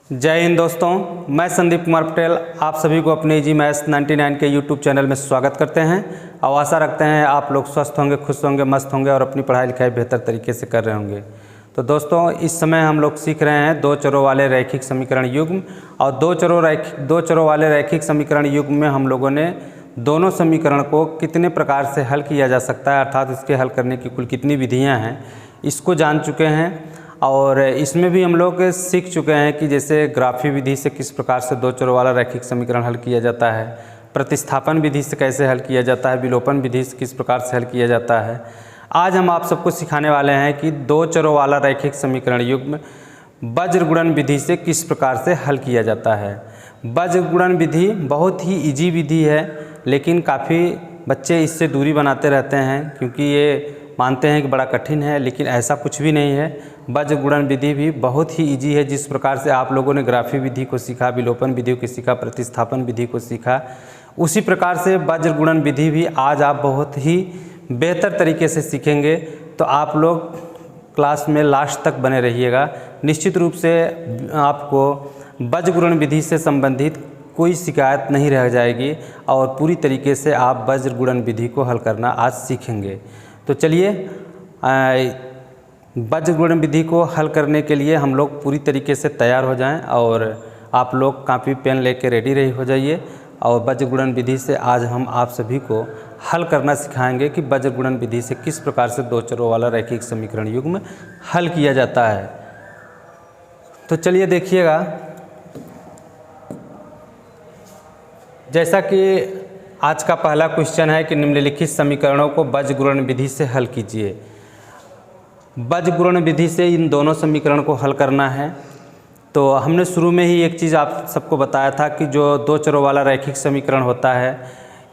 जय हिंद दोस्तों, मैं संदीप कुमार पटेल आप सभी को अपने इजी मैथ्स 99 के यूट्यूब चैनल में स्वागत करते हैं और आशा रखते हैं आप लोग स्वस्थ होंगे, खुश होंगे, मस्त होंगे और अपनी पढ़ाई लिखाई बेहतर तरीके से कर रहे होंगे। तो दोस्तों, इस समय हम लोग सीख रहे हैं दो चरों वाले रैखिक समीकरण युग्म। और दो चरों वाले रैखिक समीकरण युग्म में हम लोगों ने दोनों समीकरण को कितने प्रकार से हल किया जा सकता है, अर्थात इसके हल करने की कुल कितनी विधियाँ हैं, इसको जान चुके हैं। और इसमें भी हम लोग सीख चुके हैं कि जैसे ग्राफी विधि से किस प्रकार से दो चरों वाला रैखिक समीकरण हल किया जाता है, प्रतिस्थापन विधि से कैसे हल किया जाता है, विलोपन विधि से किस प्रकार से हल किया जाता है। आज हम आप सबको सिखाने वाले हैं कि दो चरों वाला रैखिक समीकरण युग्म वज्र गुणन विधि से किस प्रकार से हल किया जाता है। वज्र गुणन विधि बहुत ही इजी विधि है, लेकिन काफ़ी बच्चे इससे दूरी बनाते रहते हैं क्योंकि ये मानते हैं कि बड़ा कठिन है, लेकिन ऐसा कुछ भी नहीं है। वज्र गुणन विधि भी बहुत ही इजी है। जिस प्रकार से आप लोगों ने ग्राफी विधि को सीखा, विलोपन विधि को सीखा, प्रतिस्थापन विधि को सीखा, उसी प्रकार से वज्र गुणन विधि भी आज आप बहुत ही बेहतर तरीके से सीखेंगे। तो आप लोग क्लास में लास्ट तक बने रहिएगा। निश्चित रूप से आपको वज्र गुणन विधि से संबंधित कोई शिकायत नहीं रह जाएगी और पूरी तरीके से आप वज्र गुणन विधि को हल करना आज सीखेंगे। तो चलिए, वज्र गुणन विधि को हल करने के लिए हम लोग पूरी तरीके से तैयार हो जाएं और आप लोग कापी पेन लेके रेडी हो जाइए। और वज्र गुणन विधि से आज हम आप सभी को हल करना सिखाएंगे कि वज्र गुणन विधि से किस प्रकार से दो चरों वाला रैखिक समीकरण युग्म हल किया जाता है। तो चलिए देखिएगा, जैसा कि आज का पहला क्वेश्चन है कि निम्नलिखित समीकरणों को वज्र गुणन विधि से हल कीजिए। वज्र गुणन विधि से इन दोनों समीकरण को हल करना है। तो हमने शुरू में ही एक चीज़ आप सबको बताया था कि जो दो चरों वाला रैखिक समीकरण होता है,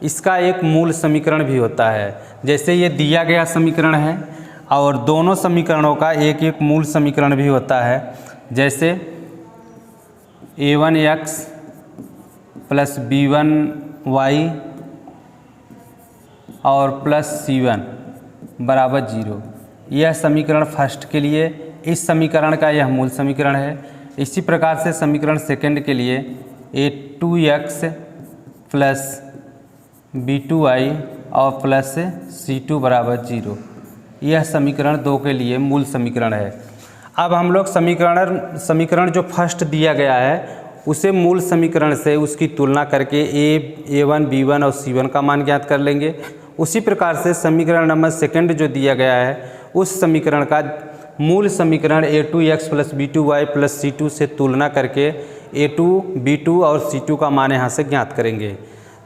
इसका एक मूल समीकरण भी होता है। जैसे ये दिया गया समीकरण है और दोनों समीकरणों का एक एक मूल समीकरण भी होता है। जैसे a1x प्लस b1y और प्लस c1 बराबर 0, यह समीकरण फर्स्ट के लिए, इस समीकरण का यह मूल समीकरण है। इसी प्रकार से समीकरण सेकंड के लिए a2x प्लस b2y और प्लस c2 बराबर 0, यह समीकरण 2 के लिए मूल समीकरण है। अब हम लोग समीकरण जो फर्स्ट दिया गया है उसे मूल समीकरण से उसकी तुलना करके a1, b1 और c1 का मान ज्ञात कर लेंगे। उसी प्रकार से समीकरण नंबर सेकंड जो दिया गया है उस समीकरण का मूल समीकरण a2x plus b2y plus c2 से तुलना करके a2, b2 और c2 का मान यहाँ से ज्ञात करेंगे।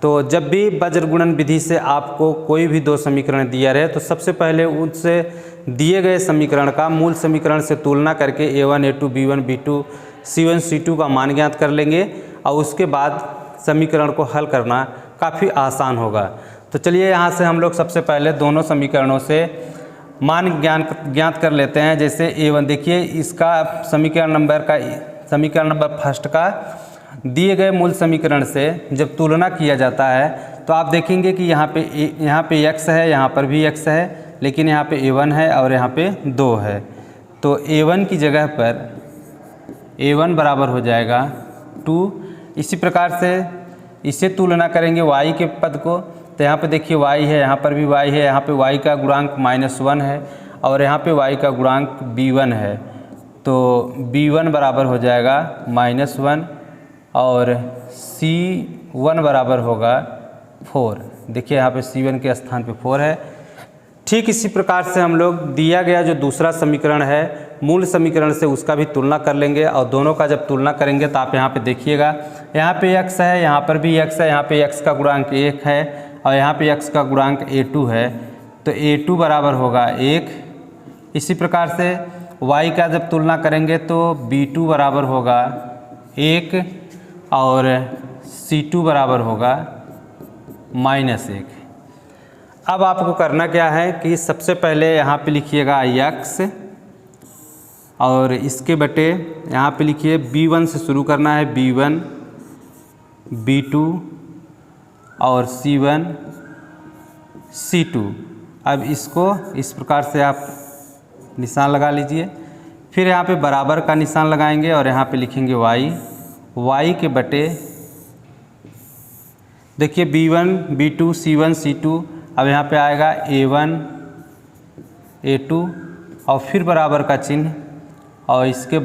तो जब भी वज्र गुणन विधि से आपको कोई भी दो समीकरण दिया रहे तो सबसे पहले उससे दिए गए समीकरण का मूल समीकरण से तुलना करके a1, a2, b1, b2, c1, c2 का मान ज्ञात कर लेंगे और उसके बाद समीकरण को हल करना काफ़ी आसान होगा। तो चलिए, यहाँ से हम लोग सबसे पहले दोनों समीकरणों से मान ज्ञात कर लेते हैं। जैसे a1 देखिए, इसका समीकरण नंबर फर्स्ट का दिए गए मूल समीकरण से जब तुलना किया जाता है तो आप देखेंगे कि यहाँ पे x है, यहाँ पर भी x है, लेकिन यहाँ पे a1 है और यहाँ पे 2 है। तो a1 की जगह पर a1 बराबर हो जाएगा 2। इसी प्रकार से इसे तुलना करेंगे y के पद को, तो यहाँ पे देखिए y है, यहाँ पर भी y है, यहाँ पे y का गुणांक -1 है और यहाँ पे y का गुणांक b1 है। तो b1 बराबर हो जाएगा -1 और c1 बराबर होगा 4। देखिए यहाँ पे c1 के स्थान पे 4 है। ठीक इसी प्रकार से हम लोग दिया गया जो दूसरा समीकरण है मूल समीकरण से उसका भी तुलना कर लेंगे और दोनों का जब तुलना करेंगे तो आप यहाँ पे देखिएगा, यहाँ पे x है, यहाँ पर भी x है, यहाँ पे x का गुणांक 1 है और यहाँ पे x का गुणांक a2 है। तो a2 बराबर होगा 1। इसी प्रकार से y का जब तुलना करेंगे तो b2 बराबर होगा 1 और c2 बराबर होगा -1। अब आपको करना क्या है कि सबसे पहले यहाँ पे लिखिएगा x और इसके बटे यहाँ पे लिखिए b1 से शुरू करना है, b1, b2 और c1, c2। अब इसको इस प्रकार से आप निशान लगा लीजिए फिर यहाँ पे बराबर का निशान लगाएंगे और यहाँ पे लिखेंगे y के बटे, देखिए b1 b2 c1 c2, अब यहाँ पे आएगा a1 a2 और फिर बराबर का चिन्ह और इसके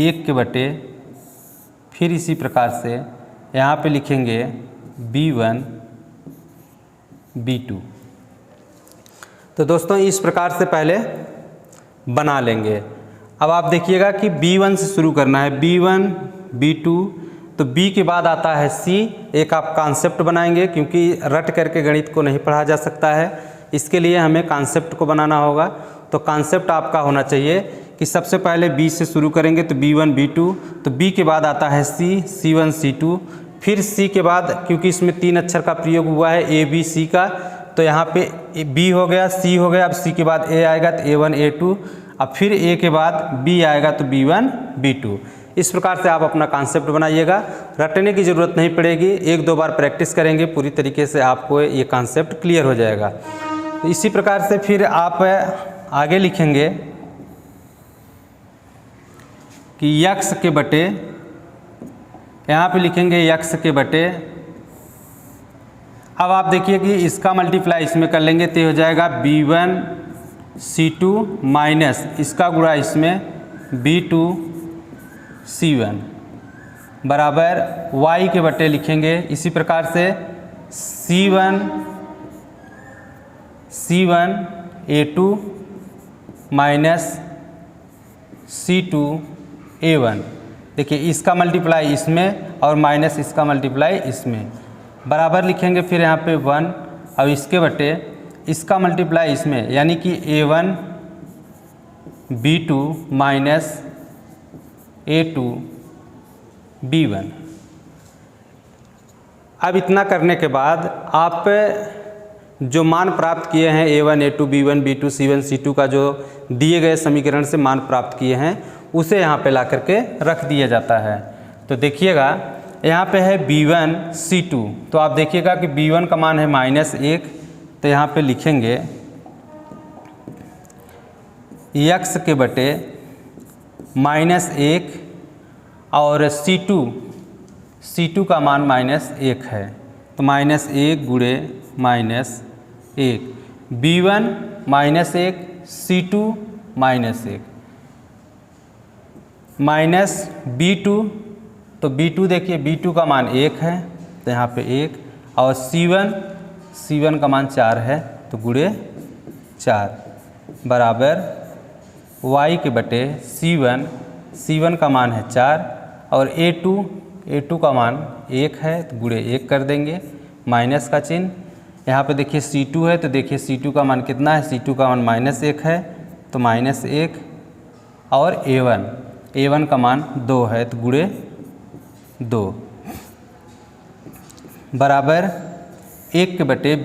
1 के बटे, फिर इसी प्रकार से यहाँ पे लिखेंगे b1 b2। तो दोस्तों इस प्रकार से पहले बना लेंगे। अब आप देखिएगा कि b1 से शुरू करना है, b1 b2, तो b के बाद आता है c। एक आप कॉन्सेप्ट बनाएंगे क्योंकि रट करके गणित को नहीं पढ़ा जा सकता है, इसके लिए हमें कॉन्सेप्ट को बनाना होगा। तो कॉन्सेप्ट आपका होना चाहिए कि सबसे पहले b से शुरू करेंगे तो b1 b2, तो b के बाद आता है c, c1 c2, फिर c के बाद क्योंकि इसमें 3 अक्षर का प्रयोग हुआ है a b c का, तो यहाँ पे b हो गया, c हो गया, अब c के बाद a आएगा तो a1 a2, अब फिर a के बाद b आएगा तो b1 b2। इस प्रकार से आप अपना कॉन्सेप्ट बनाइएगा, रटने की ज़रूरत नहीं पड़ेगी, 1-2 बार प्रैक्टिस करेंगे पूरी तरीके से आपको ये कॉन्सेप्ट क्लियर हो जाएगा। तो इसी प्रकार से फिर आप आगे लिखेंगे कि x के बटे, यहाँ पे लिखेंगे x के बटे, अब आप देखिए कि इसका मल्टीप्लाई इसमें कर लेंगे तो हो जाएगा b1 c2 माइनस इसका गुणा इसमें b2 c1 बराबर y के बटे लिखेंगे इसी प्रकार से c1 a2 minus c2 a1। देखिए इसका मल्टीप्लाई इसमें और माइनस इसका मल्टीप्लाई इसमें, बराबर लिखेंगे फिर यहाँ पे 1, अब इसके बटे इसका मल्टीप्लाई इसमें, यानी कि a1 b2 minus a2 b1। अब इतना करने के बाद आप जो मान प्राप्त किए हैं a1 a2 b1 b2 c1 c2 का जो दिए गए समीकरण से मान प्राप्त किए हैं उसे यहाँ पे ला करके रख दिया जाता है। तो देखिएगा यहाँ पे है b1 c2, तो आप देखिएगा कि b1 का मान है -1, तो यहाँ पे लिखेंगे x के बटे -1 और c2 का मान -1 है, तो -1 गुणे -1, b1 -1 c2 -1 माइनस b2, तो b2 देखिए b2 का मान 1 है तो यहाँ पे 1 और c1 का मान 4 है तो गुणे 4 बराबर y के बटे c1 का मान है 4 और a2 का मान 1 है तो गुणे 1 कर देंगे, माइनस का चिन्ह। यहाँ पे देखिए c2 है तो देखिए c2 का मान कितना है, c2 का मान -1 है तो -1 और a1 का मान 2 है तो गुणे 2 बराबर 1 के बटे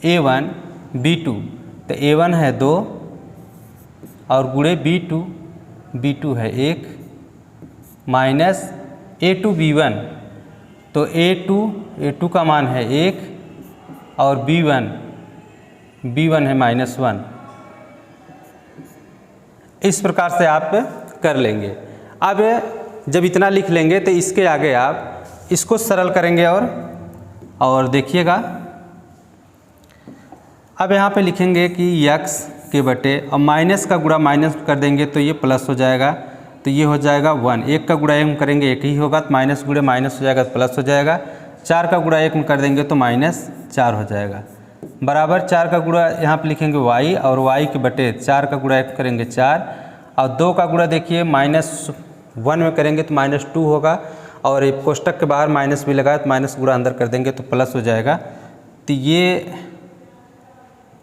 a1 b2, तो a1 है 2 और गुणे b2 है 1 माइनस a2 b1, तो a2 का मान है 1 और b1 है -1। इस प्रकार से आप कर लेंगे। अब जब इतना लिख लेंगे तो इसके आगे आप इसको सरल करेंगे और देखिएगा अब यहाँ पे लिखेंगे कि x के बटे और माइनस का गुणा माइनस कर देंगे तो ये प्लस हो जाएगा, तो ये हो जाएगा 1। 1 का गुणा 1 में करेंगे 1 ही होगा तो माइनस गुणे माइनस हो जाएगा तो प्लस हो जाएगा। 4 का गुणा 1 में कर देंगे तो -4 हो जाएगा बराबर 4 का गुणा यहाँ पे लिखेंगे y और y के बटे 4 का गुणा 1 करेंगे 4 और 2 का गुणा देखिए -1 में करेंगे तो -2 होगा और ये कोष्टक के बाहर माइनस भी लगाए तो माइनस गुणा अंदर कर देंगे तो प्लस हो जाएगा। तो ये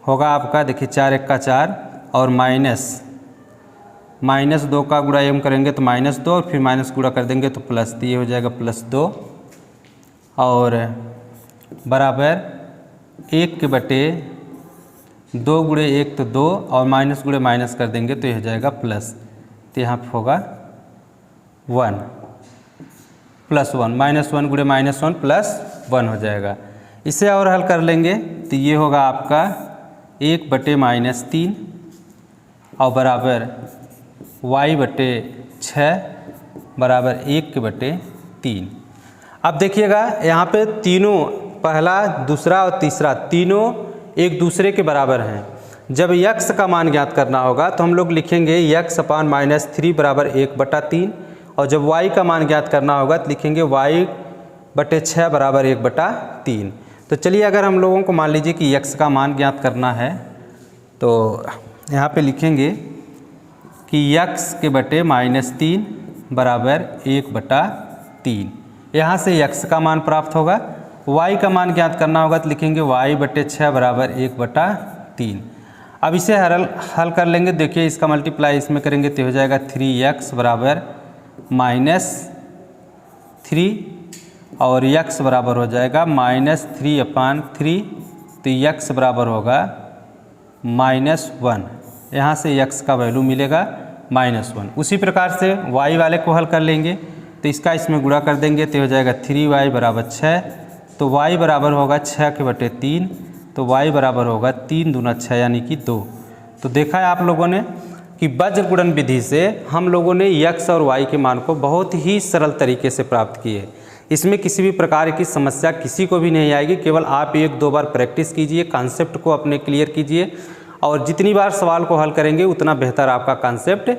होगा आपका देखिए 4 1 का 4 और -2 का गुणा एम करेंगे तो -2 और फिर माइनस गुणा कर देंगे तो प्लस, तो ये हो जाएगा +2 और बराबर 1 के बटे 2 गुणे 1 तो 2 और माइनस गुणे माइनस कर देंगे तो ये हो जाएगा प्लस, तो यहाँ पर होगा 1 +1 -1 गुणे -1 +1 हो जाएगा। इसे और हल कर लेंगे तो ये होगा आपका 1 बटे -3 और बराबर y/6 बराबर 1/3। अब देखिएगा यहाँ पे तीनों, पहला, दूसरा और तीसरा, तीनों एक दूसरे के बराबर हैं। जब x का मान ज्ञात करना होगा तो हम लोग लिखेंगे x/-3 बराबर 1/3, और जब y का मान ज्ञात करना होगा तो लिखेंगे y/6 बराबर 1/3। तो चलिए, अगर हम लोगों को मान लीजिए कि x का मान ज्ञात करना है तो यहाँ पे लिखेंगे कि x/-3 बराबर 1/3। यहाँ से x का मान प्राप्त होगा। y का मान ज्ञात करना होगा तो लिखेंगे y/6 बराबर 1/3। अब इसे हल कर लेंगे। देखिए, इसका मल्टीप्लाई इसमें करेंगे तो हो जाएगा 3x बराबर -3, और x बराबर हो जाएगा -3/3, तो x बराबर होगा -1। यहाँ से x का वैल्यू मिलेगा -1। उसी प्रकार से y वाले को हल कर लेंगे तो इसका इसमें गुणा कर देंगे तो हो जाएगा 3y बराबर 6, तो y बराबर होगा 6/3, तो y बराबर होगा 3 दूना 6 यानी कि 2। तो देखा है आप लोगों ने कि वज्र गुणन विधि से हम लोगों ने x और y के मान को बहुत ही सरल तरीके से प्राप्त किए। इसमें किसी भी प्रकार की समस्या किसी को भी नहीं आएगी। केवल आप 1-2 बार प्रैक्टिस कीजिए, कॉन्सेप्ट को अपने क्लियर कीजिए, और जितनी बार सवाल को हल करेंगे उतना बेहतर आपका कॉन्सेप्ट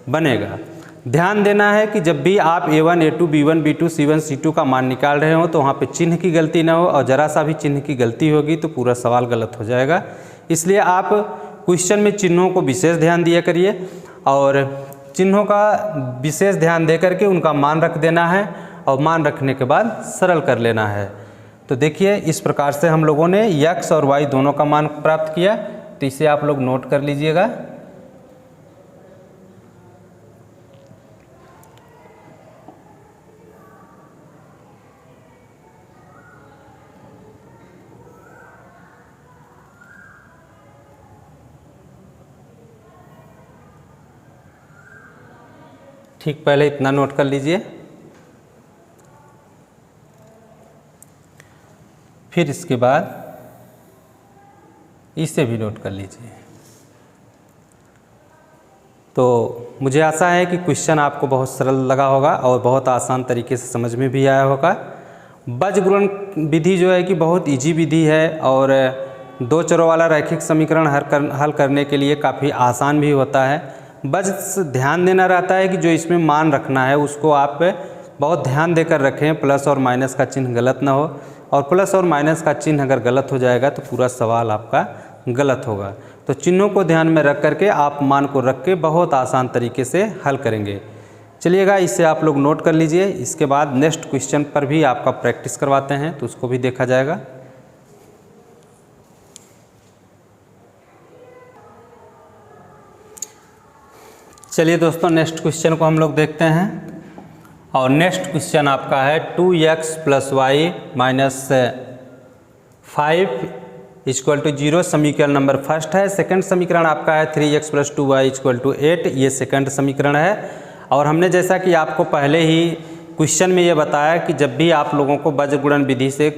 बनेगा। ध्यान देना है कि जब भी आप A1, A2, B1, B2, C1, C2 का मान निकाल रहे हो तो वहाँ पे चिन्ह की गलती ना हो, और ज़रा सा भी चिन्ह की गलती होगी तो पूरा सवाल गलत हो जाएगा। इसलिए आप क्वेश्चन में चिन्हों को विशेष ध्यान दिया करिए, और चिन्हों का विशेष ध्यान दे करके उनका मान रख देना है, और मान रखने के बाद सरल कर लेना है। तो देखिए, इस प्रकार से हम लोगों ने x और y दोनों का मान प्राप्त किया। तो इसे आप लोग नोट कर लीजिएगा। ठीक, पहले इतना नोट कर लीजिए, फिर इसके बाद इसे भी नोट कर लीजिए। तो मुझे आशा है कि क्वेश्चन आपको बहुत सरल लगा होगा और बहुत आसान तरीके से समझ में भी आया होगा। वज्र गुणन विधि जो है कि बहुत इजी विधि है, और 2 चरों वाला रैखिक समीकरण हल करने के लिए काफ़ी आसान भी होता है। बस ध्यान देना रहता है कि जो इसमें मान रखना है उसको आप बहुत ध्यान देकर रखें, प्लस और माइनस का चिन्ह गलत ना हो, और प्लस और माइनस का चिन्ह अगर गलत हो जाएगा तो पूरा सवाल आपका गलत होगा। तो चिन्हों को ध्यान में रख करके आप मान को रख के बहुत आसान तरीके से हल करेंगे। चलिएगा, इसे आप लोग नोट कर लीजिए। इसके बाद नेक्स्ट क्वेश्चन पर भी आपका प्रैक्टिस करवाते हैं तो उसको भी देखा जाएगा। चलिए दोस्तों, नेक्स्ट क्वेश्चन को हम लोग देखते हैं, और नेक्स्ट क्वेश्चन आपका है 2x + y - 5 = 0 समीकरण नंबर फर्स्ट है। सेकंड समीकरण आपका है 3x + 2y = 8, ये सेकंड समीकरण है। और हमने जैसा कि आपको पहले ही क्वेश्चन में ये बताया कि जब भी आप लोगों को वज्र गुणन विधि से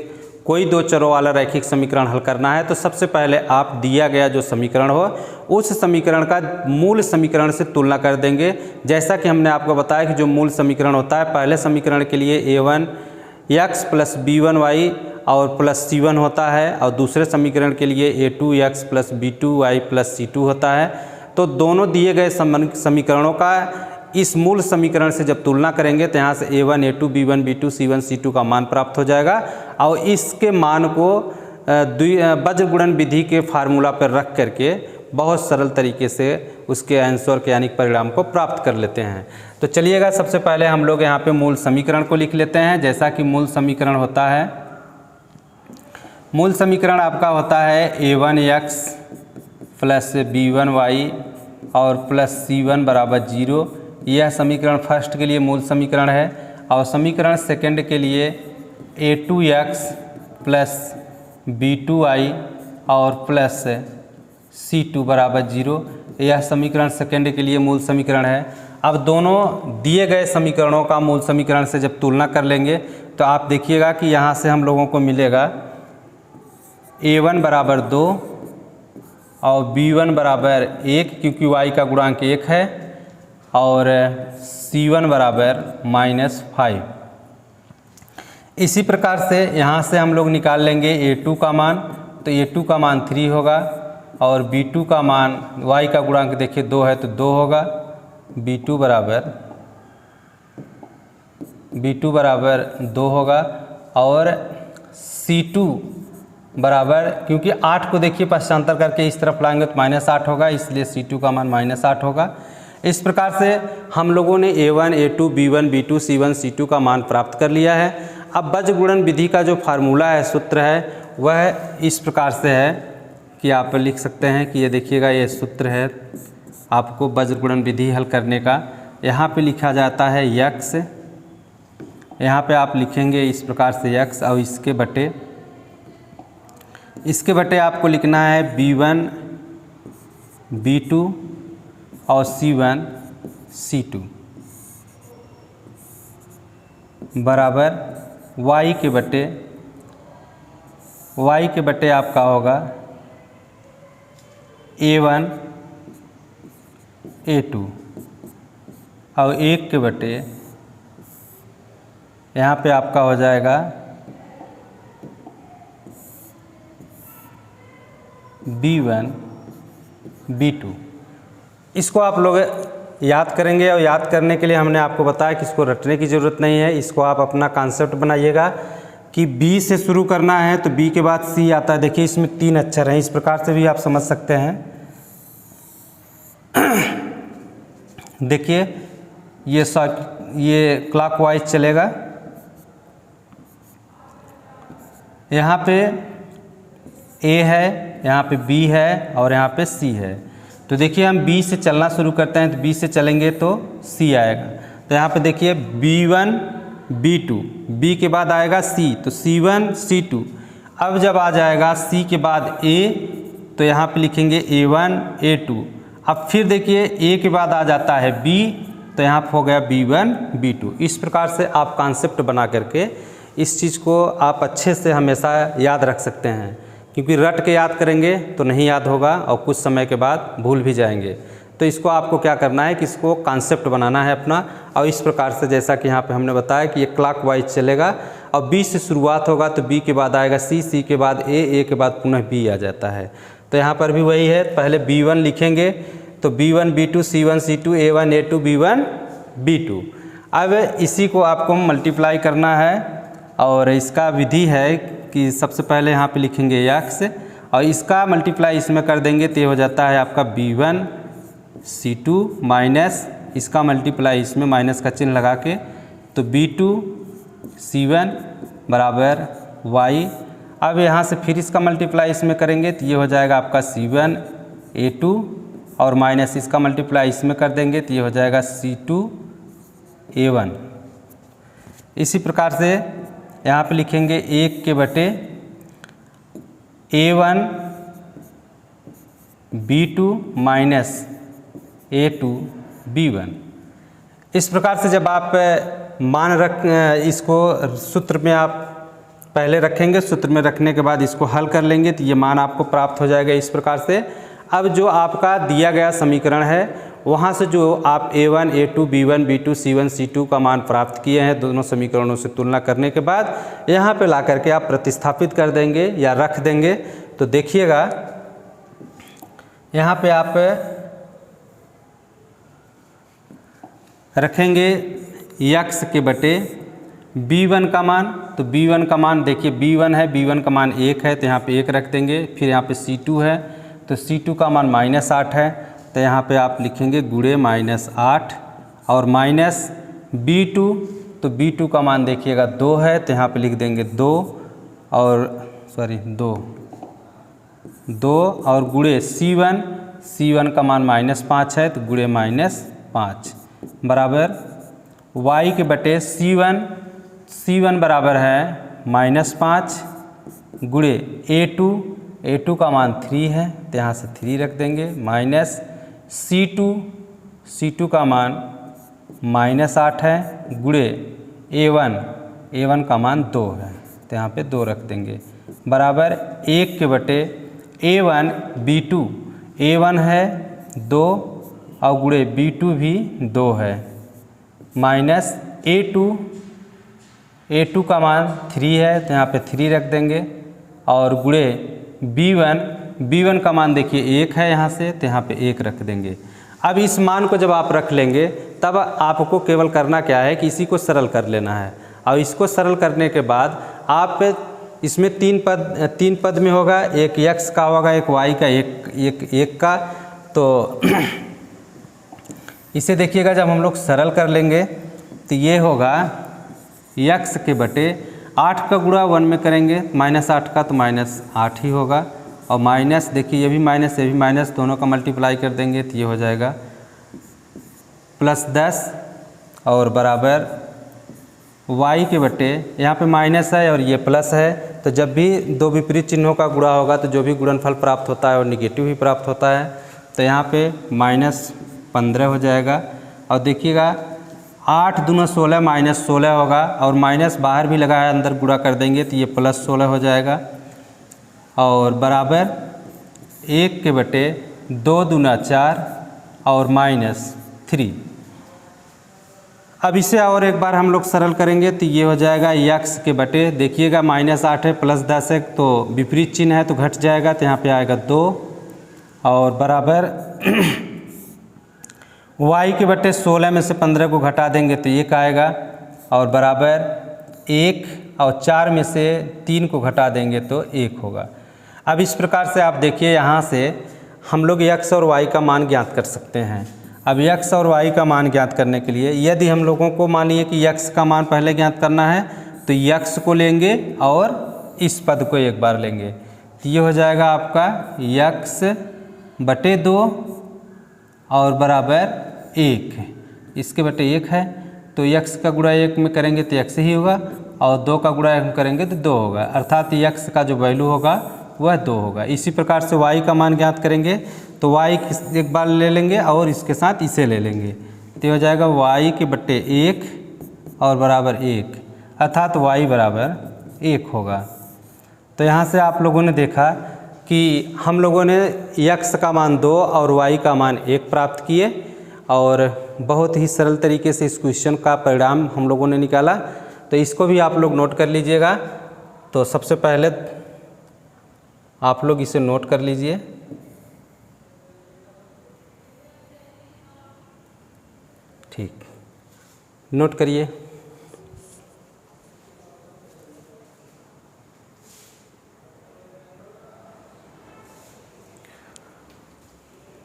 कोई 2 चरों वाला रैखिक समीकरण हल करना है तो सबसे पहले आप दिया गया जो समीकरण हो उस समीकरण का मूल समीकरण से तुलना कर देंगे। जैसा कि हमने आपको बताया कि जो मूल समीकरण होता है, पहले समीकरण के लिए a1x + b1y और प्लस c1 होता है, और दूसरे समीकरण के लिए a2x + b2y + c2 होता है। तो दोनों दिए गए समीकरणों का इस मूल समीकरण से जब तुलना करेंगे तो यहाँ से a1, a2, b1, b2, c1, c2 का मान प्राप्त हो जाएगा, और इसके मान को वज्र गुणन विधि के फार्मूला पर रख करके बहुत सरल तरीके से उसके आंसर के यानी परिणाम को प्राप्त कर लेते हैं। तो चलिएगा, सबसे पहले हम लोग यहाँ पे मूल समीकरण को लिख लेते हैं। जैसा कि मूल समीकरण होता है, मूल समीकरण आपका होता है a1x + b1y और +c1 = 0। यह समीकरण फर्स्ट के लिए मूल समीकरण है, और समीकरण सेकंड के लिए a2x + b2y और +c2 = 0। यह समीकरण सेकंड के लिए मूल समीकरण है। अब दोनों दिए गए समीकरणों का मूल समीकरण से जब तुलना कर लेंगे तो आप देखिएगा कि यहाँ से हम लोगों को मिलेगा a1 = 2 और b1 = 1, क्योंकि y का गुणांक 1 है, और C1 बराबर -5। इसी प्रकार से यहाँ से हम लोग निकाल लेंगे A2 का मान, तो A2 का मान 3 होगा और B2 का मान, y का गुणांक देखिए 2 है तो 2 होगा। B2 बराबर 2 होगा और C2 बराबर, क्योंकि 8 को देखिए पक्षांतर करके इस तरफ लाएंगे तो -8 होगा, इसलिए C2 का मान -8 होगा। इस प्रकार से हम लोगों ने A1, A2, B1, B2, C1, C2 का मान प्राप्त कर लिया है। अब बीजगुणन विधि का जो फार्मूला है, सूत्र है, वह इस प्रकार से है कि आप लिख सकते हैं कि ये देखिएगा, ये सूत्र है आपको बीजगुणन विधि हल करने का। यहाँ पे लिखा जाता है x, यहाँ पे आप लिखेंगे इस प्रकार से x और इसके बटे आपको लिखना है B1 B2 और C1 C2 बराबर y के बटे आपका होगा A1 A2 और 1 के बटे यहाँ पे आपका हो जाएगा B1 B2। इसको आप लोग याद करेंगे और याद करने के लिए हमने आपको बताया कि इसको रटने की ज़रूरत नहीं है। इसको आप अपना कॉन्सेप्ट बनाइएगा कि B से शुरू करना है तो B के बाद C आता है। देखिए इसमें 3 अक्षर हैं, इस प्रकार से भी आप समझ सकते हैं। देखिए ये क्लॉकवाइज चलेगा। यहाँ पे A है, यहाँ पे B है और यहाँ पे C है। तो देखिए हम B से चलना शुरू करते हैं तो B से चलेंगे तो C आएगा। तो यहाँ पे देखिए B1 B2, B के बाद आएगा C तो C1 C2। अब जब आ जाएगा C के बाद A तो यहाँ पे लिखेंगे A1 A2। अब फिर देखिए A के बाद आ जाता है B तो यहाँ पे हो गया B1 B2। इस प्रकार से आप कॉन्सेप्ट बना करके इस चीज़ को आप अच्छे से हमेशा याद रख सकते हैं, क्योंकि रट के याद करेंगे तो नहीं याद होगा और कुछ समय के बाद भूल भी जाएंगे। तो इसको आपको क्या करना है कि इसको कॉन्सेप्ट बनाना है अपना, और इस प्रकार से जैसा कि यहाँ पे हमने बताया कि ये क्लॉकवाइज चलेगा और B से शुरुआत होगा तो B के बाद आएगा C, C के बाद A के बाद पुनः B आ जाता है। तो यहाँ पर भी वही है, पहले B1 लिखेंगे तो B1 B2 C1 C2 A1 A2 B1 B2। अब इसी को आपको मल्टीप्लाई करना है और इसका विधि है कि सबसे पहले यहाँ पे लिखेंगे x और इसका मल्टीप्लाई इसमें कर देंगे तो ये हो जाता है आपका B1 C2 माइनस इसका मल्टीप्लाई इसमें माइनस का चिन्ह लगा के तो B2 C1 बराबर y। अब यहाँ से फिर इसका मल्टीप्लाई इसमें करेंगे तो ये हो जाएगा आपका C1 A2 और माइनस इसका मल्टीप्लाई इसमें कर देंगे तो ये हो जाएगा C2 A1। इसी प्रकार से यहाँ पे लिखेंगे 1 के बटे A1 B2 minus A2 B1। इस प्रकार से जब आप मान इसको सूत्र में आप पहले रखेंगे, सूत्र में रखने के बाद इसको हल कर लेंगे तो ये मान आपको प्राप्त हो जाएगा इस प्रकार से। अब जो आपका दिया गया समीकरण है वहाँ से जो आप A1 A2 B1 B2 C1 C2 का मान प्राप्त किए हैं, दोनों समीकरणों से तुलना करने के बाद यहाँ पे ला करके आप प्रतिस्थापित कर देंगे या रख देंगे। तो देखिएगा यहाँ पे आप रखेंगे x के बटे B1 का मान, तो B1 का मान देखिए B1 है, B1 का मान 1 है तो यहाँ पे 1 रख देंगे। फिर यहाँ पे C2 है तो C2 का मान -8 है तो यहाँ पे आप लिखेंगे गुणे -8 और माइनस B2, तो B2 का मान देखिएगा 2 है तो यहाँ पे लिख देंगे 2 और गुणे C1 का मान -5 है तो गुणे -5 बराबर y के बटे C1 बराबर है -5 गुणे A2 का मान 3 है तो यहाँ से 3 रख देंगे माइनस C2 का मान -8 है गुणे A1 का मान 2 है तो यहाँ पे 2 रख देंगे बराबर 1 के बटे A1 B2 A1 है 2 और गुणे B2 भी 2 है, माइनस A2 का मान 3 है तो यहाँ पे 3 रख देंगे, और गुणे B1 का मान देखिए 1 है यहाँ से, तो यहाँ पे 1 रख देंगे। अब इस मान को जब आप रख लेंगे तब आपको केवल करना क्या है कि इसी को सरल कर लेना है, और इसको सरल करने के बाद आप इसमें तीन पद में होगा, एक x का होगा, एक y का, एक का। तो इसे देखिएगा जब हम लोग सरल कर लेंगे तो ये होगा x के बटे 8 का गुणा 1 में करेंगे, -8 का, तो -8 ही होगा, और माइनस देखिए ये भी माइनस दोनों का मल्टीप्लाई कर देंगे तो ये हो जाएगा +10 और बराबर y के बटे, यहाँ पे माइनस है और ये प्लस है, तो जब भी दो विपरीत चिन्हों का गुणा होगा तो जो भी गुणनफल प्राप्त होता है और निगेटिव ही प्राप्त होता है, तो यहाँ पे -15 हो जाएगा। और देखिएगा 8 दूना 16 -16 होगा, और माइनस बाहर भी लगा है, अंदर गुणा कर देंगे तो ये +16 हो जाएगा, और बराबर 1 के बटे 2 दूना 4 और -3। अब इसे और एक बार हम लोग सरल करेंगे तो ये हो जाएगा x के बटे, देखिएगा -8 है +10 है, तो विपरीत चिन्ह है तो घट जाएगा, तो यहाँ पे आएगा 2, और बराबर y के बटे 16 में से 15 को घटा देंगे तो 1 आएगा, और बराबर 1, और 4 में से 3 को घटा देंगे तो 1 होगा। अब इस प्रकार से आप देखिए यहाँ से हम लोग x और y का मान ज्ञात कर सकते हैं। अब x और y का मान ज्ञात करने के लिए यदि हम लोगों को मानिए कि x का मान पहले ज्ञात करना है तो x को लेंगे और इस पद को एक बार लेंगे, तो ये हो जाएगा आपका x बटे 2 और बराबर 1, इसके बटे 1 है, तो x का गुणा 1 में करेंगे तो x ही होगा, और 2 का गुणा 1 में करेंगे तो 2 होगा, अर्थात x का जो वैल्यू होगा वह 2 होगा। इसी प्रकार से y का मान ज्ञात करेंगे तो y एक बार ले लेंगे और इसके साथ इसे ले लेंगे, तो हो जाएगा y के बट्टे 1 और बराबर 1, अर्थात y बराबर 1 होगा। तो यहाँ से आप लोगों ने देखा कि हम लोगों ने x का मान 2 और y का मान 1 प्राप्त किए, और बहुत ही सरल तरीके से इस क्वेश्चन का परिणाम हम लोगों ने निकाला। तो इसको भी आप लोग नोट कर लीजिएगा। तो सबसे पहले आप लोग इसे नोट कर लीजिए। ठीक, नोट करिए।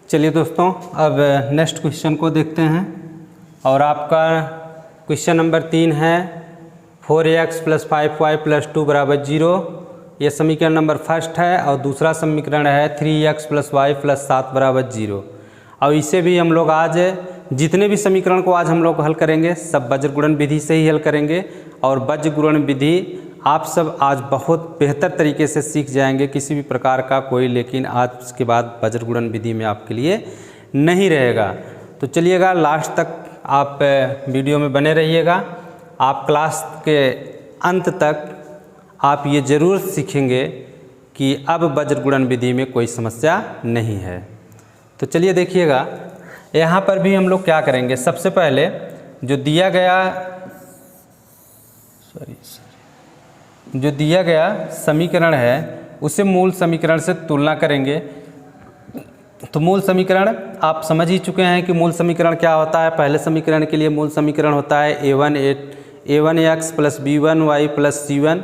चलिए दोस्तों, अब नेक्स्ट क्वेश्चन को देखते हैं, और आपका क्वेश्चन नंबर 3 है 4x + 5y + 2 = 0। यह समीकरण नंबर फर्स्ट है, और दूसरा समीकरण है 3x + y + 7 = 0। और इसे भी हम लोग आज जितने भी समीकरण को आज हम लोग हल करेंगे सब वज्र गुणन विधि से ही हल करेंगे, और वज्र गुणन विधि आप सब आज बहुत बेहतर तरीके से सीख जाएंगे। किसी भी प्रकार का कोई लेकिन आज के बाद वज्र गुणन विधि में आपके लिए नहीं रहेगा। तो चलिएगा, लास्ट तक आप वीडियो में बने रहिएगा। आप क्लास के अंत तक आप ये ज़रूर सीखेंगे कि अब वज्र गुणन विधि में कोई समस्या नहीं है। तो चलिए देखिएगा, यहाँ पर भी हम लोग क्या करेंगे, सबसे पहले जो दिया गया समीकरण है उसे मूल समीकरण से तुलना करेंगे। तो मूल समीकरण आप समझ ही चुके हैं कि मूल समीकरण क्या होता है। पहले समीकरण के लिए मूल समीकरण होता है a1x + b1y + c1,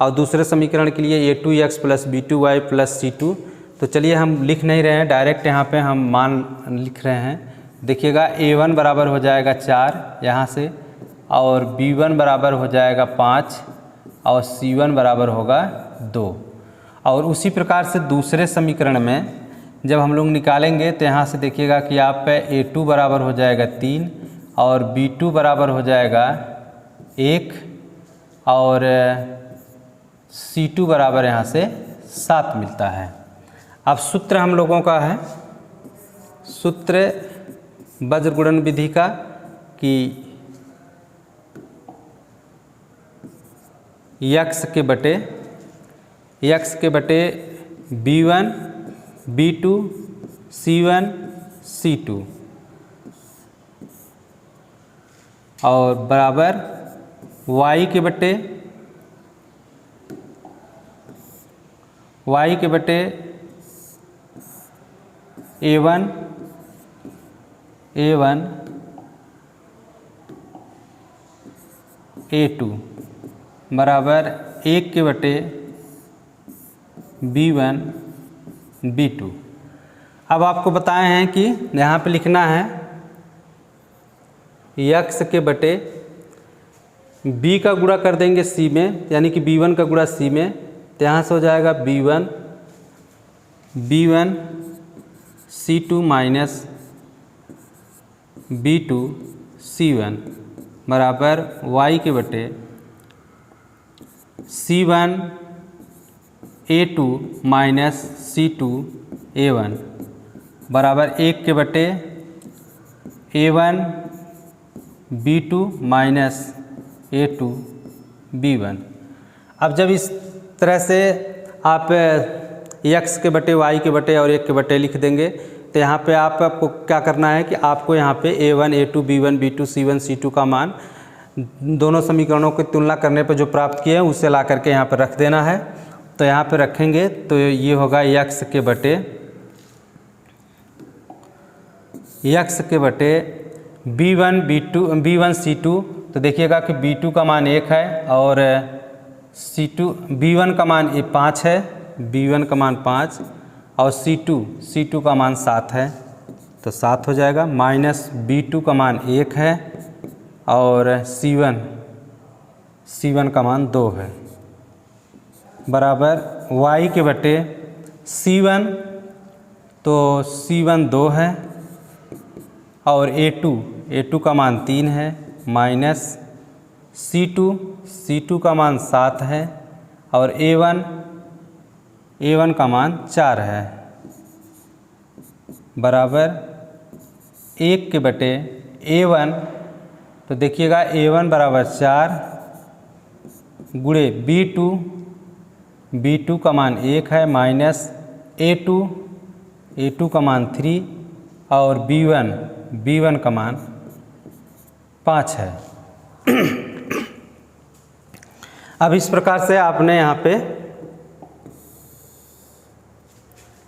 और दूसरे समीकरण के लिए a2x + b2y + c2। तो चलिए हम लिख नहीं रहे हैं, डायरेक्ट यहाँ पे हम मान लिख रहे हैं। देखिएगा a1 बराबर हो जाएगा 4 यहाँ से, और b1 बराबर हो जाएगा 5, और c1 बराबर होगा 2। और उसी प्रकार से दूसरे समीकरण में जब हम लोग निकालेंगे तो यहाँ से देखिएगा कि आप a2 बराबर हो जाएगा 3, और b2 बराबर हो जाएगा 1, और c2 बराबर यहाँ से 7 मिलता है। अब सूत्र हम लोगों का है, सूत्र वज्र गुणन विधि का, कि x के बटे b1 b2 c1 c2, और बराबर y के बटे a1 a2 बराबर 1 के बटे b1 b2। अब आपको बताए हैं कि यहाँ पे लिखना है x के बटे b का गुणा कर देंगे c में, यानी कि b1 का गुणा c में, तो यहाँ से हो जाएगा b1 c2 minus b2 c1 बराबर y के बटे c1 a2 minus c2 a1 बराबर 1 के बटे a1 b2 minus a2 b1। अब जब इस तरह से आप x के बटे y के बटे और 1 के बटे लिख देंगे तो यहाँ पे आपको क्या करना है कि आपको यहाँ पे a1 a2 b1 b2 c1 c2 का मान दोनों समीकरणों की तुलना करने पर जो प्राप्त किए हैं उसे ला करके यहाँ पर रख देना है। तो यहाँ पे रखेंगे तो ये होगा x के बटे b1 c2। तो देखिएगा कि b2 का मान 1 है और b1 का मान 5 है, b1 का मान 5 और c2 का मान 7 है, तो 7 हो जाएगा। माइनस b2 का मान 1 है और c1 का मान 2 है बराबर y के बटे c1, तो c1 2 है और a2 का मान 3 है माइनस c2 का मान 7 है और a1 का मान 4 है बराबर 1 के बटे a1। तो देखिएगा a1 बराबर 4 गुणे b2 का मान 1 है माइनस a2 का मान 3 और b1 का मान 5 है। अब इस प्रकार से आपने यहाँ पे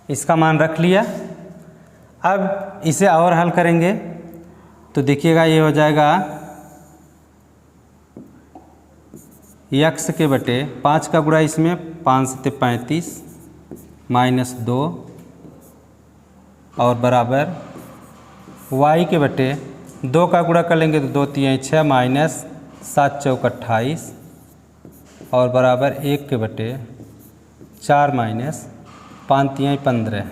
इसका मान रख लिया। अब इसे और हल करेंगे तो देखिएगा ये हो जाएगा x के बटे 5 का गुणा इसमें 5 से 35 माइनस 2 और बराबर y के बटे 2 का गुणा कर लेंगे तो 2 3 6 माइनस 7 चौक 28 और बराबर 1 के बटे 4 माइनस 5 3 15।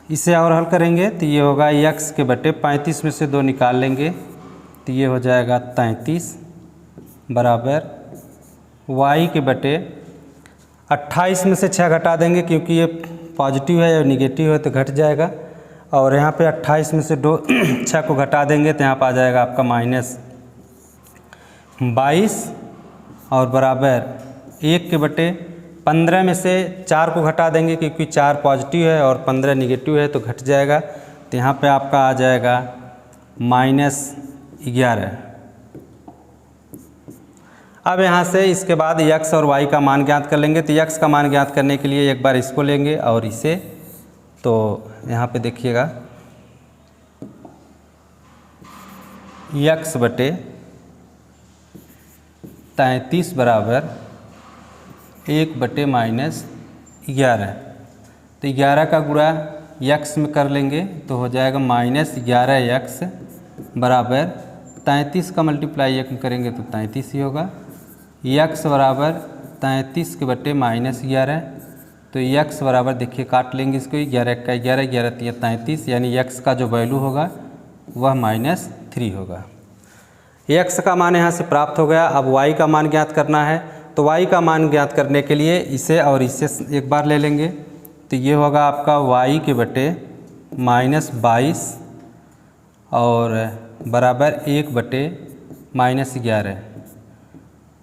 इसे और हल करेंगे तो ये होगा x के बटे 35 में से 2 निकाल लेंगे तो ये हो जाएगा 33 बराबर y के बटे 28 में से 6 घटा देंगे क्योंकि ये पॉजिटिव है या निगेटिव है तो घट जाएगा, और यहाँ पे 28 में से 6 को घटा देंगे तो यहाँ पर आ जाएगा आपका माइनस 22 और बराबर 1 के बटे 15 में से 4 को घटा देंगे क्योंकि 4 पॉजिटिव है और 15 निगेटिव है तो घट जाएगा, तो यहाँ पे आपका आ जाएगा माइनस 11। अब यहाँ से इसके बाद x और y का मान ज्ञात कर लेंगे। तो x का मान ज्ञात करने के लिए एक बार इसको लेंगे और इसे, तो यहाँ पे देखिएगा x बटे 33 बराबर 1 बटे माइनस 11। तो 11 का गुणा x में कर लेंगे तो हो जाएगा माइनस 11x बराबर 33 का मल्टीप्लाई 1 में करेंगे तो 33 ही होगा। x बराबर 33 के बटे माइनस 11, तो x बराबर देखिए काट लेंगे इसको, 11 का 11 11 33, यानी x का जो वैल्यू होगा वह -3 होगा। x का मान यहाँ से प्राप्त हो गया। अब y का मान ज्ञात करना है, तो y का मान ज्ञात करने के लिए इसे और इसे एक बार ले लेंगे तो ये होगा आपका y के बटे -22 और बराबर 1 बटे -11।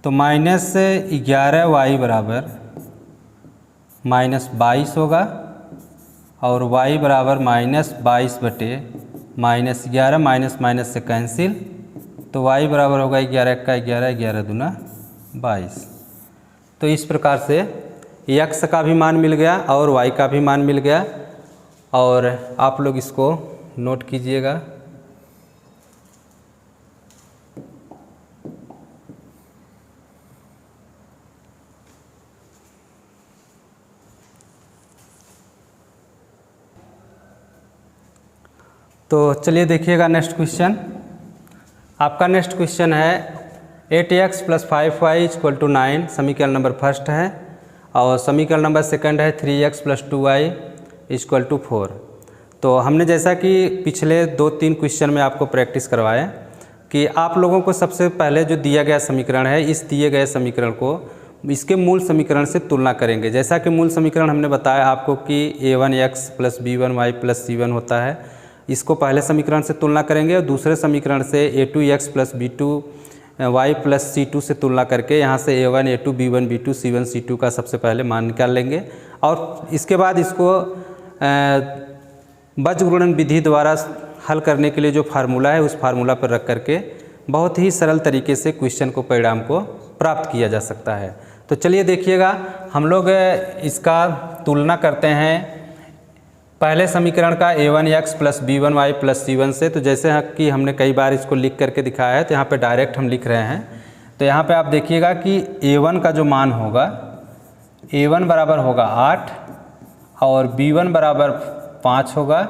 तो -11y बराबर -22 होगा और y बराबर -22 बटे -11 माइनस माइनस से कैंसिल, तो y बराबर होगा 11 का 11, 11 दूना 22। तो इस प्रकार से x का भी मान मिल गया और y का भी मान मिल गया, और आप लोग इसको नोट कीजिएगा। तो चलिए देखिएगा नेक्स्ट क्वेश्चन। आपका नेक्स्ट क्वेश्चन है 8x + 5y = 9, समीकरण नंबर फर्स्ट है, और समीकरण नंबर सेकंड है 3x + 2y = 4। तो हमने जैसा कि पिछले 2-3 क्वेश्चन में आपको प्रैक्टिस करवाया कि आप लोगों को सबसे पहले जो दिया गया समीकरण है, इस दिए गए समीकरण को इसके मूल समीकरण से तुलना करेंगे। जैसा कि मूल समीकरण हमने बताया आपको कि a1x + b1y + c1 होता है, इसको पहले समीकरण से तुलना करेंगे और दूसरे समीकरण से a2x + b2y + c2 से तुलना करके यहाँ से a1 a2 b1 b2 c1 c2 का सबसे पहले मान निकाल लेंगे, और इसके बाद इसको बीजगणित विधि द्वारा हल करने के लिए जो फार्मूला है उस फार्मूला पर रख करके बहुत ही सरल तरीके से क्वेश्चन को परिणाम को प्राप्त किया जा सकता है। तो चलिए देखिएगा, हम लोग इसका तुलना करते हैं पहले समीकरण का a1x + b1y + c1 से। तो जैसे कि हमने कई बार इसको लिख करके दिखाया है, तो यहाँ पे डायरेक्ट हम लिख रहे हैं। तो यहाँ पे आप देखिएगा कि a1 का जो मान होगा, a1 बराबर होगा 8 और b1 बराबर 5 होगा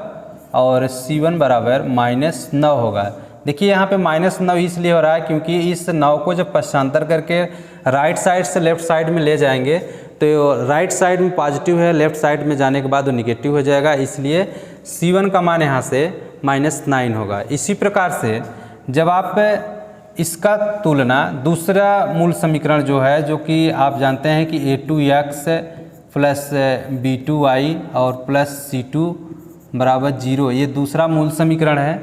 और c1 बराबर -9 होगा। देखिए यहाँ पे -9 इसलिए हो रहा है क्योंकि इस 9 को जब पक्षांतर करके राइट साइड से लेफ़्ट साइड में ले जाएंगे तो राइट साइड में पॉजिटिव है, लेफ़्ट साइड में जाने के बाद वो निगेटिव हो जाएगा, इसलिए c1 का मान यहाँ से -9 होगा। इसी प्रकार से जब आप इसका तुलना दूसरा मूल समीकरण जो है, जो कि आप जानते हैं कि a2x + b2y और +c2 = 0, ये दूसरा मूल समीकरण है।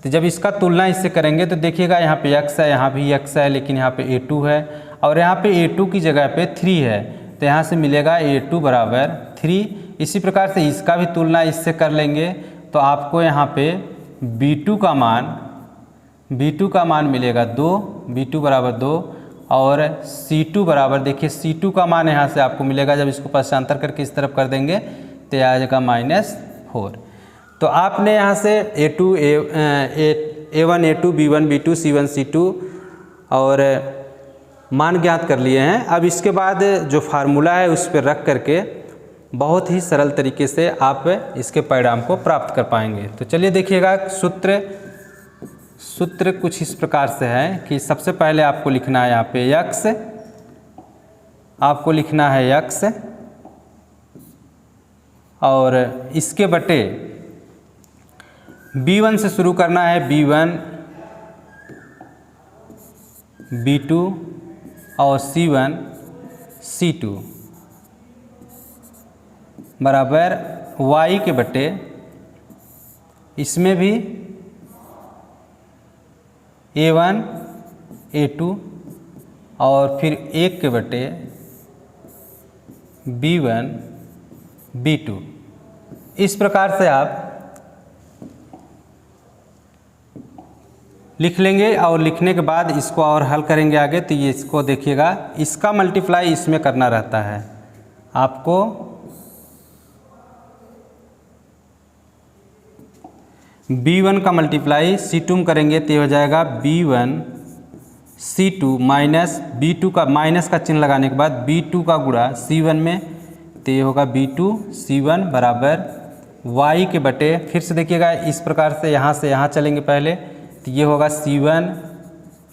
तो जब इसका तुलना इससे करेंगे तो देखिएगा यहाँ पे x है, यहाँ भी x है, लेकिन यहाँ पे a2 है और यहाँ पे a2 की जगह पे 3 है, तो यहाँ से मिलेगा a2 बराबर 3। इसी प्रकार से इसका भी तुलना इससे कर लेंगे तो आपको यहाँ पे b2 का मान मिलेगा 2, b2 बराबर 2, और c2 बराबर, देखिए c2 का मान यहाँ से आपको मिलेगा, जब इसको पक्षांतर करके इस तरफ कर देंगे तो आ जाएगा -4। तो आपने यहाँ से a1 a2 b1 b2 c1 c2 और मान ज्ञात कर लिए हैं। अब इसके बाद जो फार्मूला है उस पर रख करके बहुत ही सरल तरीके से आप इसके परिणाम को प्राप्त कर पाएंगे। तो चलिए देखिएगा, सूत्र कुछ इस प्रकार से है कि सबसे पहले आपको लिखना है यहाँ पे x, आपको लिखना है x, और इसके बटे b1 से शुरू करना है, b1 b2 और c1 c2 बराबर y के बटे, इसमें भी a1 a2 और फिर 1 के बटे b1 b2। इस प्रकार से आप लिख लेंगे और लिखने के बाद इसको और हल करेंगे आगे। तो ये इसको देखिएगा, इसका मल्टीप्लाई इसमें करना रहता है आपको। b1 का मल्टीप्लाई c2 में करेंगे तो ये हो जाएगा b1 c2 माइनस b2 का माइनस का चिन्ह लगाने के बाद b2 का गुणा c1 में, तो ये होगा b2 c1 बराबर y के बटे, फिर से देखिएगा इस प्रकार से यहाँ चलेंगे पहले, तो ये होगा c1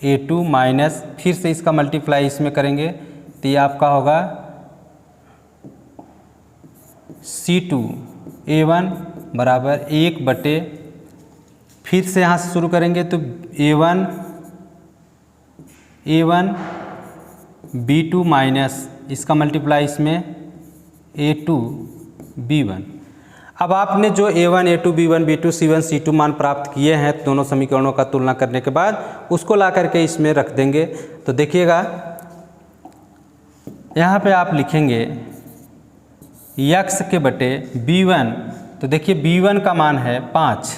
a2 माइनस, फिर से इसका मल्टीप्लाई इसमें करेंगे तो ये आपका होगा c2 a1 बराबर 1 बटे, फिर से यहाँ से शुरू करेंगे तो a1 b2 माइनस इसका मल्टीप्लाई इसमें a2 b1। अब आपने जो a1 a2 b1 b2 c1 c2 मान प्राप्त किए हैं दोनों समीकरणों का तुलना करने के बाद, उसको ला करके इसमें रख देंगे। तो देखिएगा यहाँ पे आप लिखेंगे x के बटे b1, तो देखिए b1 का मान है 5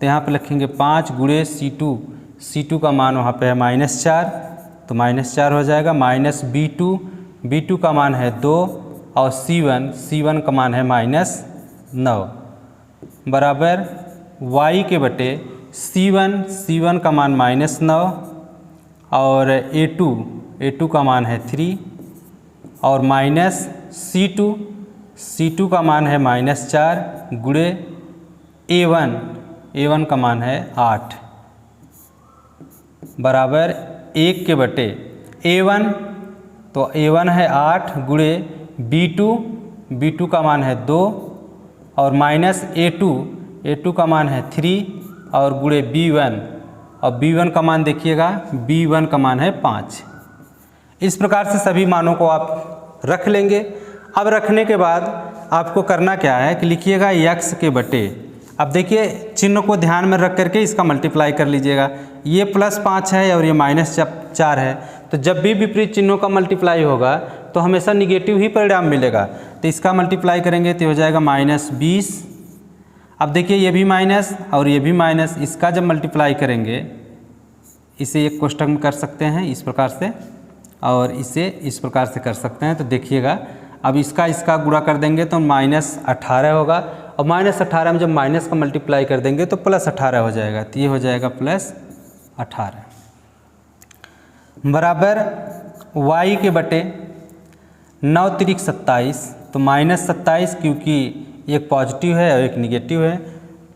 तो यहाँ पे लिखेंगे 5 गुणे C2 का मान वहाँ पे है -4, तो -4 हो जाएगा, माइनस B2 का मान है 2 और C1 का मान है -9 बराबर y के बटे C1 का मान -9 और A2 का मान है 3 और माइनस C2 का मान है -4 गुणे A1 का मान है 8 बराबर 1 के बटे A1, तो A1 है 8 गुणे B2 का मान है 2 और माइनस A2 का मान है 3 और गुणे B1, और B1 का मान देखिएगा, B1 का मान है 5। इस प्रकार से सभी मानों को आप रख लेंगे। अब रखने के बाद आपको करना क्या है कि लिखिएगा x के बटे, अब देखिए चिन्ह को ध्यान में रख करके इसका मल्टीप्लाई कर लीजिएगा। ये +5 है और ये -4 है, तो जब भी विपरीत चिन्हों का मल्टीप्लाई होगा तो हमेशा निगेटिव ही परिणाम मिलेगा। तो इसका मल्टीप्लाई करेंगे तो हो जाएगा -20। अब देखिए ये भी माइनस और ये भी माइनस, इसका जब मल्टीप्लाई करेंगे इसे एक कोष्ठक में कर सकते हैं इस प्रकार से, और इसे इस प्रकार से कर सकते हैं। तो देखिएगा अब इसका गुणा कर देंगे तो -18 होगा, और -18 में जब माइनस का मल्टीप्लाई कर देंगे तो +18 हो जाएगा, तो ये हो जाएगा +18 बराबर y के बटे 9 त्रिक 27, तो -27 क्योंकि एक पॉजिटिव है और एक निगेटिव है,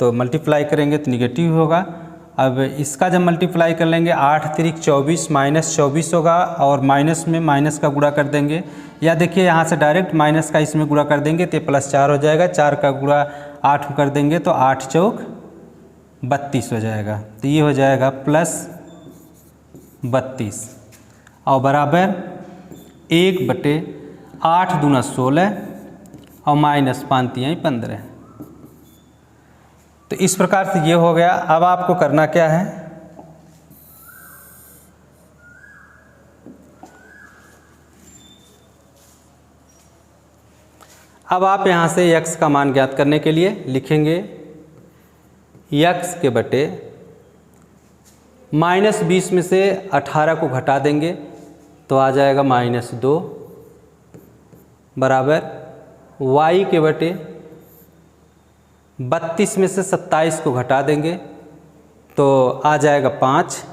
तो मल्टीप्लाई करेंगे तो निगेटिव होगा। अब इसका जब मल्टीप्लाई कर लेंगे 8 त्रिक 24 -24 होगा, और माइनस में माइनस का गुणा कर देंगे, या देखिए यहाँ से डायरेक्ट माइनस का इसमें गुणा कर देंगे तो +4 हो जाएगा, 4 का गुणा 8 कर देंगे तो 8 चौक 32 हो जाएगा, तो ये हो जाएगा +32 और बराबर 1 बटे 8 दूना 16 और -5 तियाई 15। तो इस प्रकार से ये हो गया। अब आपको करना क्या है, अब आप यहाँ से x का मान ज्ञात करने के लिए लिखेंगे x के बटे -20 में से 18 को घटा देंगे तो आ जाएगा -2 बराबर y के बटे 32 में से 27 को घटा देंगे तो आ जाएगा 5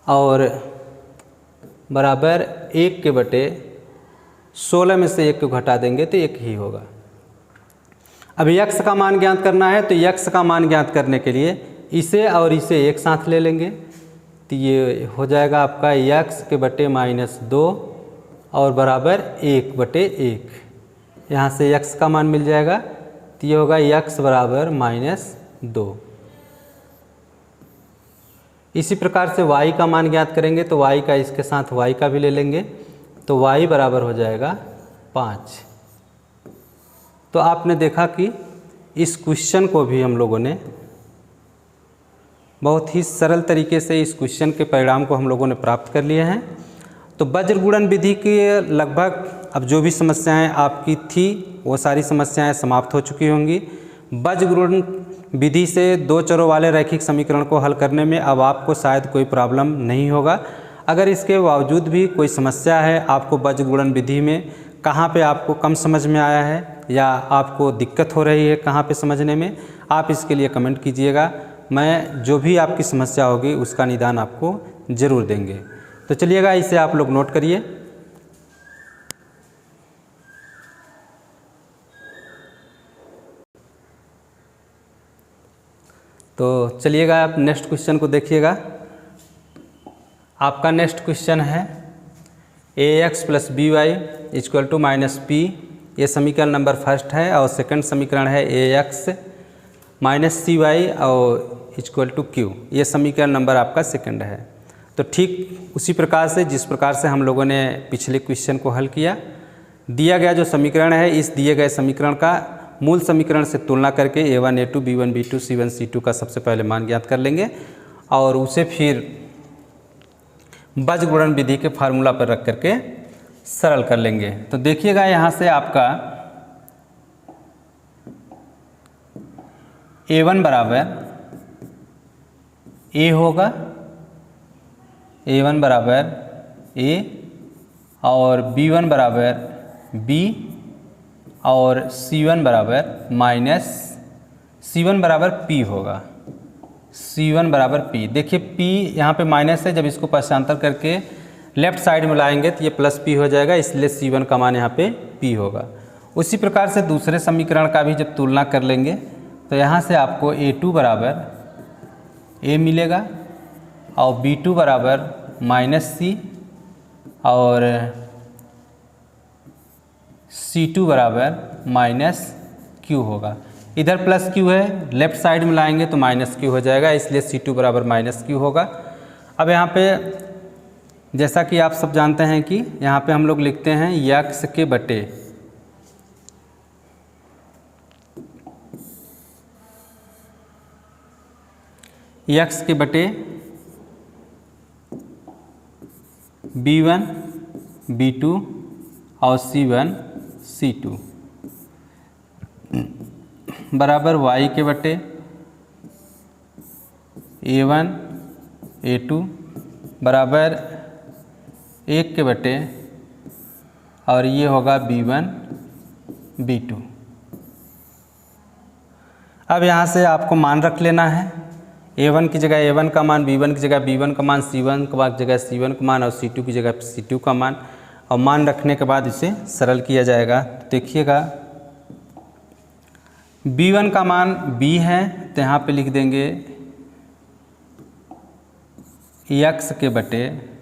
और बराबर 1 के बटे 16 में से 1 को घटा देंगे तो 1 ही होगा। अब x का मान ज्ञात करना है, तो x का मान ज्ञात करने के लिए इसे और इसे एक साथ ले लेंगे, तो ये हो जाएगा आपका x के बटे -2 और बराबर 1 बटे 1। यहाँ से x का मान मिल जाएगा, तो ये होगा x बराबर -2। इसी प्रकार से y का मान ज्ञात करेंगे, तो y का इसके साथ y का भी ले लेंगे, तो y बराबर हो जाएगा 5। तो आपने देखा कि इस क्वेश्चन को भी हम लोगों ने बहुत ही सरल तरीके से इस क्वेश्चन के परिणाम को हम लोगों ने प्राप्त कर लिए हैं। तो वज्र गुणन विधि के लगभग अब जो भी समस्याएं आपकी थी वो सारी समस्याएं समाप्त हो चुकी होंगी। वज्र गुणन विधि से 2 चरों वाले रैखिक समीकरण को हल करने में अब आपको शायद कोई प्रॉब्लम नहीं होगा। अगर इसके बावजूद भी कोई समस्या है, आपको वज्र गुणन विधि में कहाँ पे आपको कम समझ में आया है या आपको दिक्कत हो रही है कहाँ पे समझने में, आप इसके लिए कमेंट कीजिएगा। मैं जो भी आपकी समस्या होगी उसका निदान आपको ज़रूर देंगे। तो चलिएगा, इसे आप लोग नोट करिए। तो चलिएगा आप नेक्स्ट क्वेश्चन को देखिएगा। आपका नेक्स्ट क्वेश्चन है ax + by = -p। ये समीकरण नंबर फर्स्ट है, और सेकंड समीकरण है ax - cy और =q। ये समीकरण नंबर आपका सेकंड है। तो ठीक उसी प्रकार से जिस प्रकार से हम लोगों ने पिछले क्वेश्चन को हल किया, दिया गया जो समीकरण है, इस दिए गए समीकरण का मूल समीकरण से तुलना करके a1 a2 b1 b2 c1 c2 का सबसे पहले मान ज्ञात कर लेंगे, और उसे फिर वज्र गुणन विधि के फार्मूला पर रख करके सरल कर लेंगे। तो देखिएगा यहाँ से आपका a1 बराबर a होगा, a1 बराबर a, और b1 बराबर b, और c1 बराबर माइनस c1 बराबर p होगा, c1 बराबर p। देखिए p यहाँ पे माइनस है, जब इसको पक्षांतर करके लेफ्ट साइड में लाएंगे तो ये प्लस p हो जाएगा, इसलिए c1 का मान यहाँ पे p होगा। उसी प्रकार से दूसरे समीकरण का भी जब तुलना कर लेंगे तो यहाँ से आपको a2 बराबर a मिलेगा, और b2 बराबर माइनस c, और c2 बराबर माइनस q होगा। इधर प्लस q है, लेफ्ट साइड में लाएंगे तो माइनस q हो जाएगा, इसलिए c2 बराबर माइनस q होगा। अब यहाँ पे जैसा कि आप सब जानते हैं कि यहाँ पे हम लोग लिखते हैं x के बटे b1 b2 और c1 c2 बराबर y के बटे a1 a2 बराबर 1 के बटे, और ये होगा b1 b2। अब यहाँ से आपको मान रख लेना है, a1 की जगह a1 का मान, b1 की जगह b1 का मान, c1 की जगह c1 का मान, और c2 की जगह c2 का मान, और मान रखने के बाद इसे सरल किया जाएगा। तो देखिएगा b1 का मान b है, तो यहाँ पे लिख देंगे x के बटे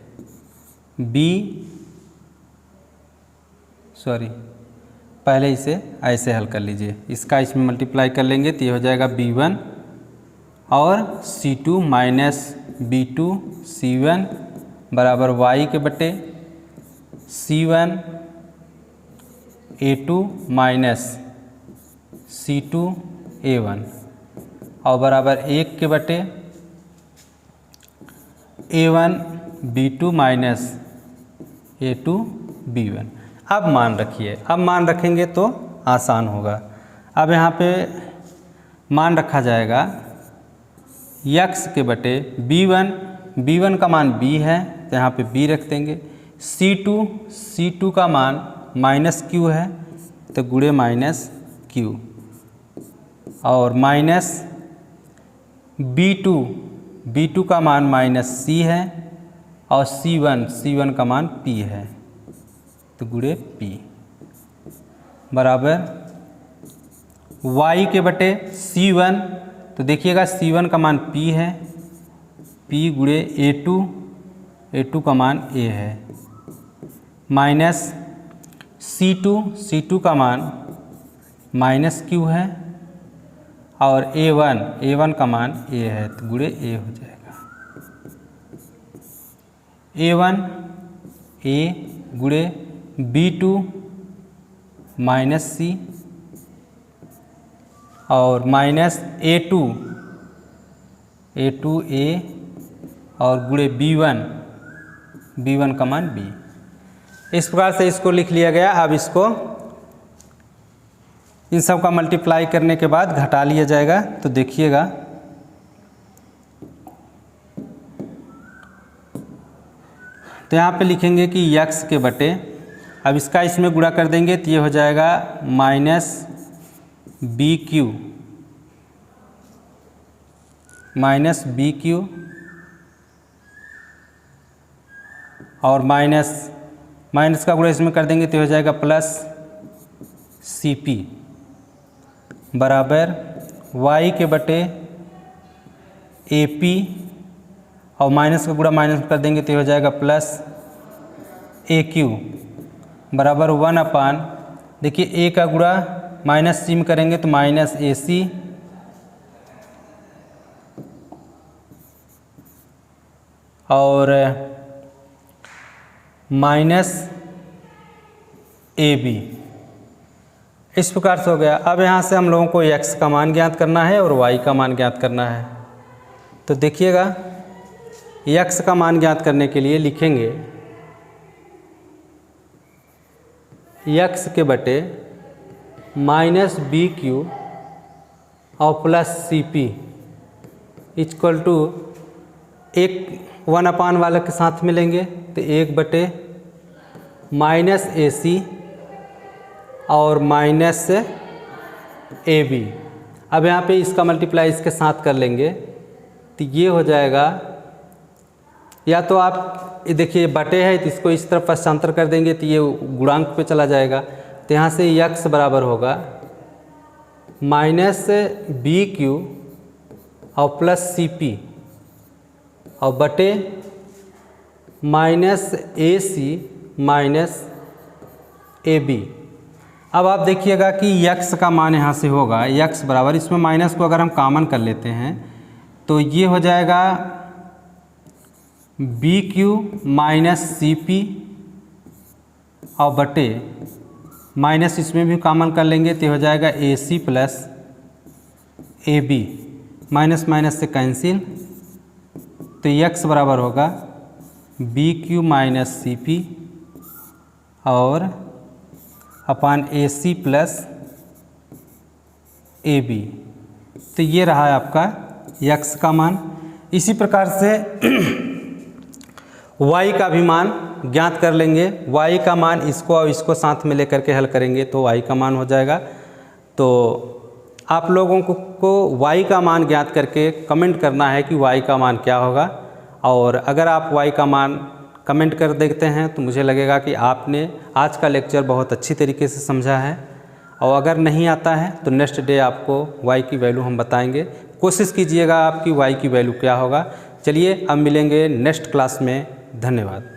पहले इसे ऐसे हल कर लीजिए, इसका इसमें मल्टीप्लाई कर लेंगे तो ये हो जाएगा b1 और c2 माइनस b2 c1 बराबर y के बटे c1 a2 minus c2 a1, और बराबर 1 के बटे a1 b2 minus a2 b1। अब मान रखिए, अब मान रखेंगे तो आसान होगा। अब यहाँ पे मान रखा जाएगा x के बटे b1 का मान b है, तो यहाँ पे b रख देंगे, c2 का मान माइनस q है, तो गुणे माइनस q, और माइनस b2 का मान माइनस c है, और c1 का मान p है, तो गुणे p बराबर y के बटे c1। तो देखिएगा c1 का मान p है, p गुणे a2 का मान a है, माइनस c2 का मान माइनस q है, और a1 का मान a है, तो गुणे a हो जाएगा। a गुणे b2 माइनस c, और माइनस a2 a और गुणे b1 का मान b। इस प्रकार से इसको लिख लिया गया। अब इसको इन सब का मल्टीप्लाई करने के बाद घटा लिया जाएगा। तो देखिएगा तो यहाँ पे लिखेंगे कि x के बटे, अब इसका इसमें गुणा कर देंगे तो ये हो जाएगा माइनस bq और माइनस का गुणा इसमें कर देंगे तो हो जाएगा प्लस cp बराबर y के बटे ap, और माइनस का गुणा माइनस कर देंगे तो हो जाएगा प्लस aq बराबर 1/, देखिए a का गुणा माइनस c में करेंगे तो माइनस ac, और माइनस ab। इस प्रकार से हो गया। अब यहाँ से हम लोगों को x का मान ज्ञात करना है और y का मान ज्ञात करना है। तो देखिएगा x का मान ज्ञात करने के लिए लिखेंगे एक्स के बटे माइनस बी क्यू और plus c p equal to एक 1 वाले के साथ मिलेंगे तो 1 बटे माइनस ए सी और माइनस ए बी। अब यहाँ पे इसका मल्टीप्लाई इसके साथ कर लेंगे तो ये हो जाएगा, या तो आप देखिए बटे है तो इसको इस तरफ पश्चांतर कर देंगे तो ये गुणांक पे चला जाएगा। तो यहाँ से x बराबर होगा माइनस बी क्यू और प्लस सी पी और बटे minus a c minus a b. अब आप देखिएगा कि x का मान यहाँ से होगा x बराबर, इसमें माइनस को अगर हम कॉमन कर लेते हैं तो ये हो जाएगा b Q minus C P और बटे माइनस इसमें भी कॉमन कर लेंगे तो हो जाएगा A C plus A B, minus minus से कैंसिल तो x बराबर होगा B Q minus C P और अपान ए सी प्लस ए बी। तो ये रहा है आपका x का मान। इसी प्रकार से y का भी मान ज्ञात कर लेंगे। y का मान इसको और इसको साथ में लेकर के हल करेंगे तो y का मान हो जाएगा। तो आप लोगों को y का मान ज्ञात करके कमेंट करना है कि y का मान क्या होगा, और अगर आप y का मान कमेंट कर देते हैं तो मुझे लगेगा कि आपने आज का लेक्चर बहुत अच्छी तरीके से समझा है। और अगर नहीं आता है तो नेक्स्ट डे आपको y की वैल्यू हम बताएंगे। कोशिश कीजिएगा आपकी y की वैल्यू क्या होगा। चलिए अब मिलेंगे नेक्स्ट क्लास में। धन्यवाद।